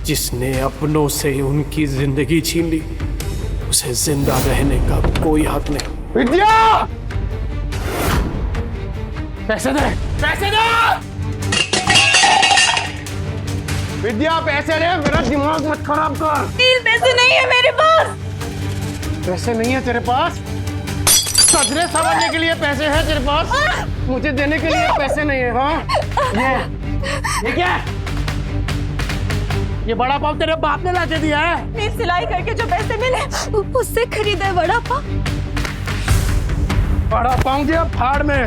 जिसने अपनों से उनकी जिंदगी छीन ली, उसे जिंदा रहने का कोई हक नहीं। विद्या, पैसे दे, पैसे दे। विद्या पैसे दे, मेरा दिमाग मत खराब कर। पैसे नहीं है मेरे पास। पैसे नहीं है तेरे पास? सजरे संवारने के लिए पैसे हैं तेरे पास? मुझे देने के लिए पैसे नहीं है? हाँ, ये क्या? ये बड़ा पाव तेरे बाप ने लाके दिया है? मेरी सिलाई करके जो पैसे मिले उससे खरीदा है बड़ा पाव। बड़ा पाव दिया फाड़ में,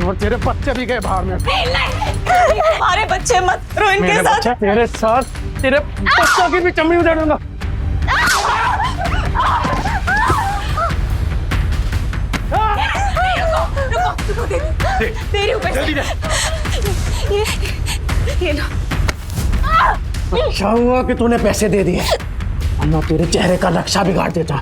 और तेरे बच्चे भी गए भाड़ में। नहीं, हमारे बच्चे मत करो इनके साथ। तेरे साथ तेरे बच्चों की भी चमड़ी उतार दूंगा। रुको, दे रही हूँ पैसे। ये लो। अच्छा हुआ कि तूने पैसे दे दिए, वरना तेरे चेहरे का नक्शा बिगाड़ देता।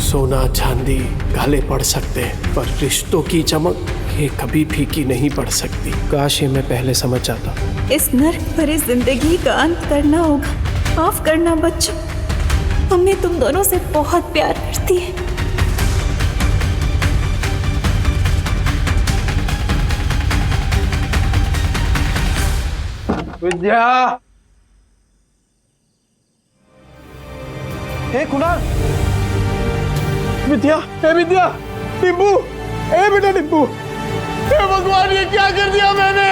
सोना चांदी काले पड़ सकते हैं, पर रिश्तों की चमक ये कभी फीकी नहीं पड़ सकती। काश ये मैं पहले समझ जाता। इस नर्क भरी जिंदगी का अंत करना होगा। माफ करना बच्चों, मम्मी तुम दोनों से बहुत प्यार करती है। विद्या, हे कुणाल, विद्या, हे विद्या, टिब्बू, हे बेटा टिब्बू, हे भगवान ये क्या कर दिया मैंने?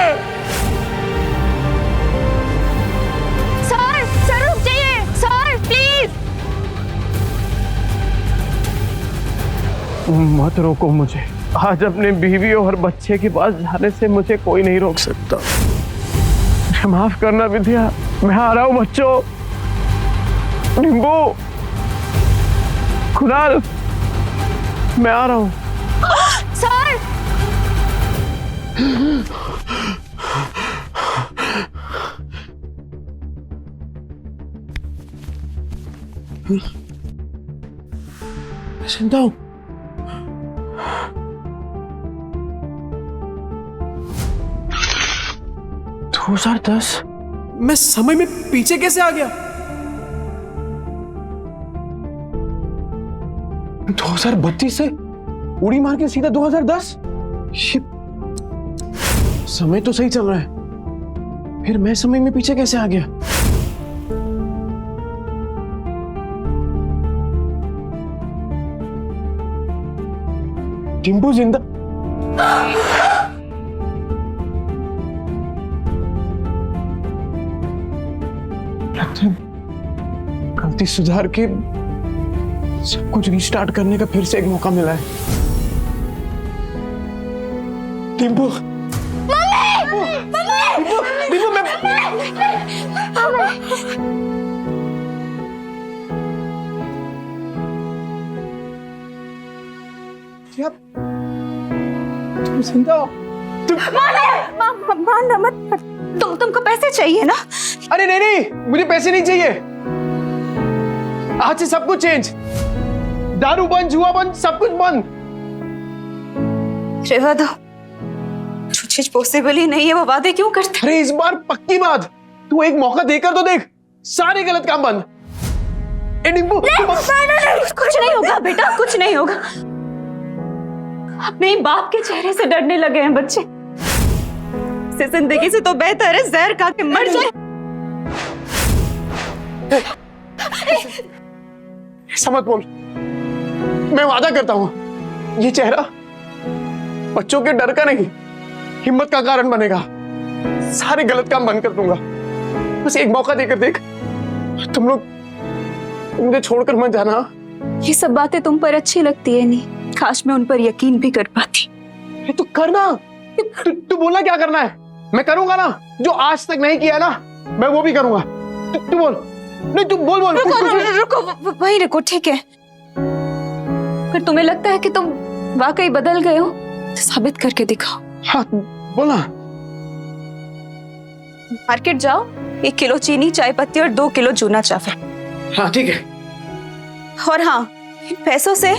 सर रुक जाइए, सर प्लीज। मत रोको मुझे। आज अपने बीवी और बच्चे के पास जाने से मुझे कोई नहीं रोक सकता। माफ करना विद्या, मैं आ रहा हूँ बच्चों। टिब्बू, कुणाल, मैं आ रहा हूँ। सर मैं सुनता हूँ। दो 2010। मैं समय में पीछे कैसे आ गया? 2032 से उड़ी मार के सीधा 2010। समय तो सही चल रहा है, फिर मैं समय में पीछे कैसे आ गया? टिम्पू जिंदा? गलती सुधार के सब कुछ रिस्टार्ट करने का फिर से एक मौका मिला है। टिम्पू, टिम्पू, मैं तुम जिंदा हो? मारना मत। तुमको पैसे चाहिए ना? अरे नहीं, मुझे पैसे नहीं चाहिए। आज से सब कुछ चेंज। दारू बंद, जुआ बंद, सब कुछ बंद। रेवा दो, जो चीज पॉसिबल ही नहीं है वो वादे क्यों करते? अरे इस बार पक्की बात, तू एक मौका देकर तो देख। सारे गलत काम बंद। नहीं, कुछ नहीं होगा बेटा, कुछ नहीं होगा। अपने बाप के चेहरे से डरने लगे हैं बच्चे। इस जिंदगी से तो बेहतर है जहर खा के मर जाए। ऐसा मत बोल। मैं वादा करता हूं, ये चेहरा बच्चों के डर का नहीं, हिम्मत का कारण बनेगा। सारे गलत काम बंद कर दूंगा। बस एक मौका देकर देख। तुम लोग मुझे छोड़कर मत जाना। ये सब बातें तुम पर अच्छी लगती है नहीं, काश मैं उन पर यकीन भी कर पाती। तू करना। तू बोलना क्या करना है, मैं करूंगा ना। जो आज तक नहीं किया ना, मैं वो भी करूंगा। तू बोल। नहीं तू बोल। रुको, वहीं रुको, ठीक है। अगर तुम्हें लगता है कि तुम वाकई बदल गए हो तो साबित करके दिखाओ। हाँ बोलना। मार्केट जाओ, 1 किलो चीनी, चाय पत्ती और 2 किलो चूना चावल। हाँ ठीक है। और हाँ, इन पैसों से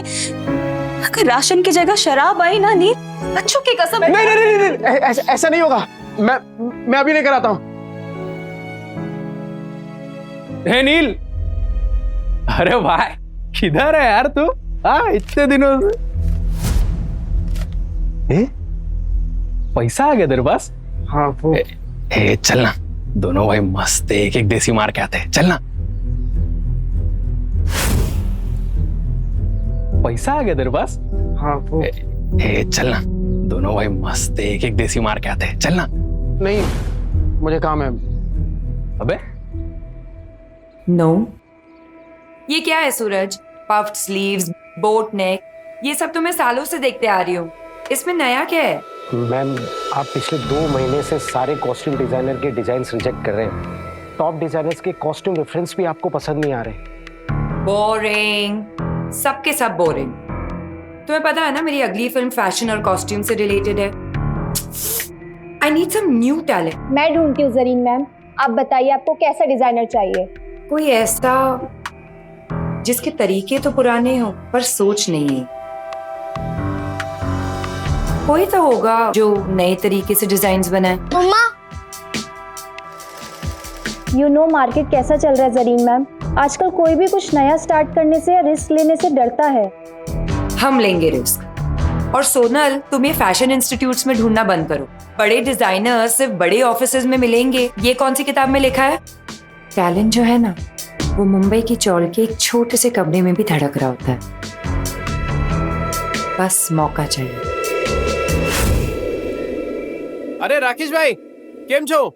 अगर राशन की जगह शराब आई ना नीर, बच्चों की कसम। नहीं, ऐसा नहीं होगा। मैं अभी लेकर आता हूँ। हे नील, अरे भाई किधर है यार तू? हाँ इतने दिनों से। पैसा आ गया तेरे पास? हाँ वो चलना दोनों भाई मस्त एक एक देसी मार के आते हैं, चलना। पैसा आ गया तेरे पास? हाँ वो चलना दोनों भाई मस्त एक एक देसी मार के आते हैं, चलना। नहीं, मुझे काम है। अबे नो ये क्या है सूरज? पफ्ड स्लीव्स, बोट नेक, ये सब तो मैं सालों से देखते आ रही हूँ। इसमें नया क्या है? मैम, आप पिछले 2 महीने से सारे कॉस्ट्यूम डिजाइनर के डिजाइन्स रिजेक्ट कर रहे हैं। टॉप डिजाइनर्स के कॉस्ट्यूम रेफरेंस भी आपको पसंद नहीं आ रहे। बोरिंग, सबके सब बोरिंग। तुम्हें पता है ना मेरी अगली फिल्म फैशन और कॉस्ट्यूम से रिलेटेड है। I need some new talent. मैं ढूंढती हूँ जरीन मैम, आप बताइए आपको कैसा डिजाइनर चाहिए? कोई ऐसा जिसके तरीके तो पुराने हो पर सोच नहीं है। कोई तो होगा जो नए तरीके से डिजाइन्स बनाए। मम्मा, यू नो मार्केट कैसा चल रहा है जरीन मैम। आजकल कोई भी कुछ नया स्टार्ट करने से या रिस्क लेने से डरता है। हम लेंगे रिस्क। और सोनल, तुम ये फैशन इंस्टीट्यूट्स में ढूंढना बंद करो। बड़े डिजाइनर्स सिर्फ बड़े ऑफिसेज में मिलेंगे, ये कौन सी किताब में लिखा है? टैलेंट जो है ना, वो मुंबई की चौल के एक छोटे से कमरे में भी धड़क रहा होता है। बस मौका चाहिए। अरे राकेश भाई केम छो?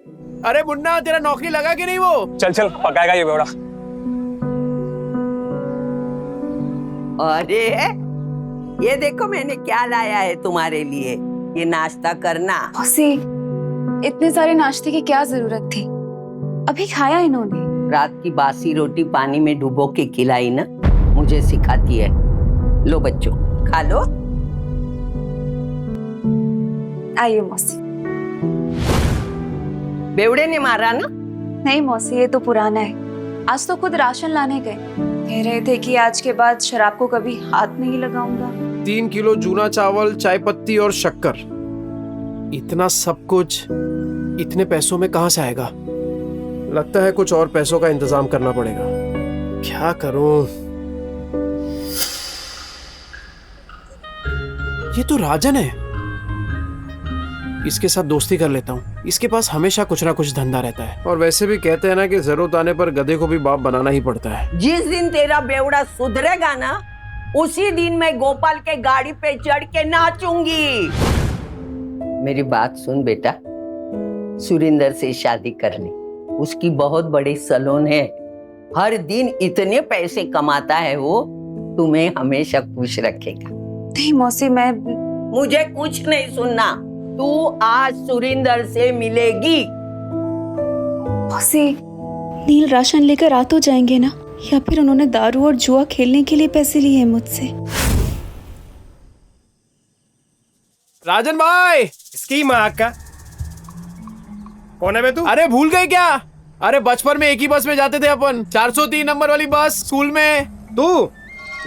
अरे मुन्ना तेरा नौकरी लगा कि नहीं वो? चल चल पकाएगा ये बेवड़ा। अरे ये देखो मैंने क्या लाया है तुम्हारे लिए, ये नाश्ता करना। मौसी, इतने सारे नाश्ते की क्या जरूरत थी? अभी खाया इन्होंने। रात की बासी रोटी पानी में डुबो के खिलाई ना, मुझे सिखाती है। लो बच्चों खा लो। आइए मौसी। बेवड़े ने मारा ना? नहीं मौसी, ये तो पुराना है। आज तो खुद राशन लाने गए, कह रहे थे कि आज के बाद शराब को कभी हाथ नहीं लगाऊंगा। 3 किलो जूना चावल, चाय पत्ती और शक्कर, इतना सब कुछ इतने पैसों में कहां से आएगा? लगता है कुछ और पैसों का इंतजाम करना पड़ेगा। क्या करूं? ये तो राजन है, इसके साथ दोस्ती कर लेता हूँ। इसके पास हमेशा कुछ ना कुछ धंधा रहता है, और वैसे भी कहते हैं ना कि जरूरत आने पर गधे को भी बाप बनाना ही पड़ता है। जिस दिन तेरा बेवड़ा सुधरेगा ना, उसी दिन मैं गोपाल के गाड़ी पे चढ़ के नाचूंगी। मेरी बात सुन बेटा, सुरिंदर से शादी कर ले। उसकी बहुत बड़ी सैलून है, हर दिन इतने पैसे कमाता है वो, तुम्हें हमेशा खुश रखेगा। नहीं मौसी, मैं मुझे कुछ नहीं सुनना। तू आज सुरिंदर से मिलेगी। मौसी, नील राशन लेकर आ तो जाएंगे ना, या फिर उन्होंने दारू और जुआ खेलने के लिए पैसे लिए हैं मुझसे? राजन भाई, इसकी माँ का कौन है बे तू? अरे भूल गए क्या? अरे बचपन में एक ही बस में जाते थे अपन, 403 नंबर वाली बस स्कूल में। तू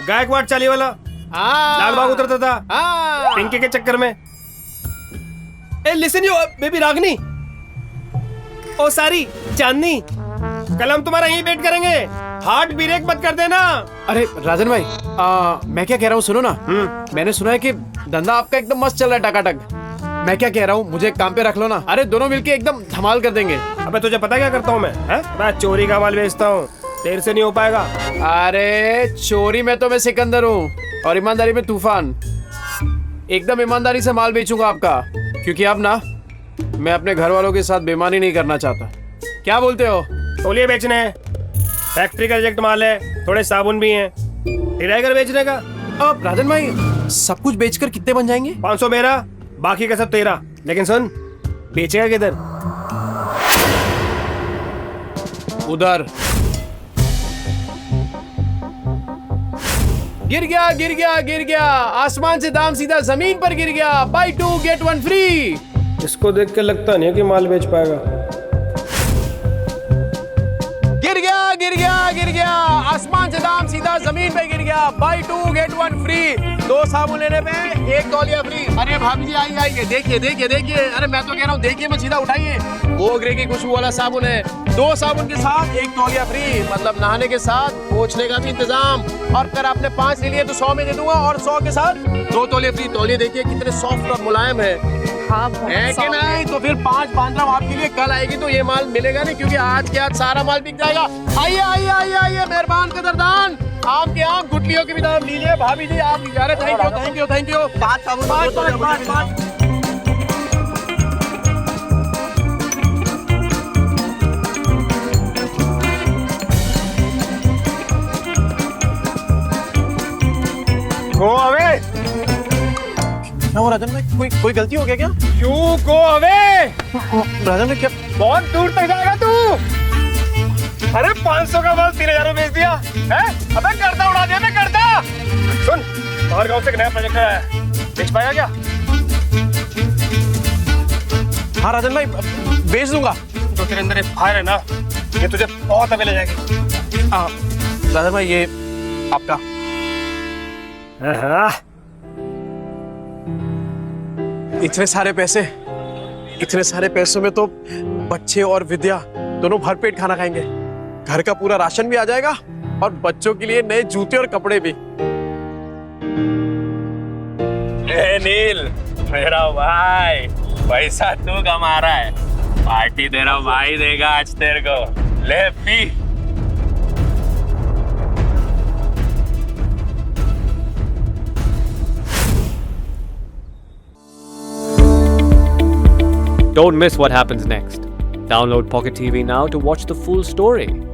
गायकवाड़ चाली वाला लाल बाग उतरता था पिंकी के चक्कर में। ए लिसन यू बेबी रागनी, ओ सारी चांदनी, कल हम तुम्हारा यहीं वेट करेंगे। हार्ट ब्रेक मत कर देना। अरे राजन भाई, मैं क्या कह रहा हूँ सुनो ना। मैंने सुना है कि धंधा आपका एकदम मस्त चल रहा है, टकाटक। मैं क्या कह रहा हूँ, मुझे काम पे रख लो ना। अरे दोनों मिलके एकदम धमाल कर देंगे। अबे तुझे पता क्या करता हूँ मैं चोरी का माल बेचता हूँ, तेरे से नहीं हो पाएगा। अरे चोरी में तो मैं सिकंदर हूँ, और ईमानदारी में तूफान। एकदम ईमानदारी से माल बेचूंगा आपका, क्योंकि अब ना मैं अपने घर वालों के साथ बेईमानी नहीं करना चाहता। क्या बोलते हो? तौलिए बेचने हैं, फैक्ट्री का रिजेक्ट माल है, थोड़े साबुन भी हैं, किराएगर बेचने का। अब राजन भाई, सब कुछ बेचकर कितने बन जाएंगे? 500 मेरा, बाकी का सब तेरा। लेकिन सुन, बेचेगा किधर? उधर। गिर गया गिर गया गिर गया, आसमान से दाम सीधा जमीन पर गिर गया। Buy 2 get 1 free. इसको देख के लगता नहीं है कि माल बेच पाएगा। गिर गया गिर गया गिर गया, आसमान से दाम सीधा जमीन पे गिर गया। Buy 2 get 1 free. 2 साबुन लेने पे 1 तौलिया फ्री। अरे भाभी जी आइए आइए, देखिए देखिए देखिए, अरे मैं तो कह रहा हूँ देखिए मैं सीधा उठाइए, मोगरे की खुशबू वाला साबुन है। 2 साबुन के साथ 1 तौलिया फ्री, मतलब नहाने के साथ पोंछने का भी इंतजाम। और अगर आपने 5 ले लिए तो 100 में दे दूंगा, और 100 के साथ 2 तौलिया फ्री। तौलिए देखिए कितने सॉफ्ट और मुलायम है, है कि नहीं? तो फिर 5 बांध रहा हूँ आपके लिए, कल आएगी तो ये माल मिलेगा नहीं, क्योंकि आज के आज सारा माल बिक जाएगा। आइए आइए आइए आइए, मेहरबान कदरदान, आम के आम, गुटलियों के भी दाम लीजिए। भाभी जी आप इजारे, thank you thank you thank you. 5 साबुन, 5। Go away. क्या हो राजन भाई, कोई गलती हो गया क्या? You go away. राजन भाई क्या? बहुत दूर तक जाएगा तू। अरे 500 का माल 3000 में बेच दिया है? अबे गर्दा उड़ा दिया, मैं गर्दा। सुन, हमारे गांव से एक नया प्रोजेक्ट आया है, बेच पाएगा क्या? हाँ राजन भाई बेच दूंगा। जो तेरे अंदर फायर है ना, ये तुझे बहुत आगे ले जाएगी। राजन भाई ये आपका। इतने सारे पैसों में तो बच्चे और विद्या दोनों भरपेट खाना खाएंगे। घर का पूरा राशन भी आ जाएगा और बच्चों के लिए नए जूते और कपड़े भी। ए नील, मेरा भाई, पैसा तू कमा रहा है, पार्टी तेरा भाई देगा आज तेरे को। ले P. Don't miss what happens next. Download Pocket TV now to watch the full story.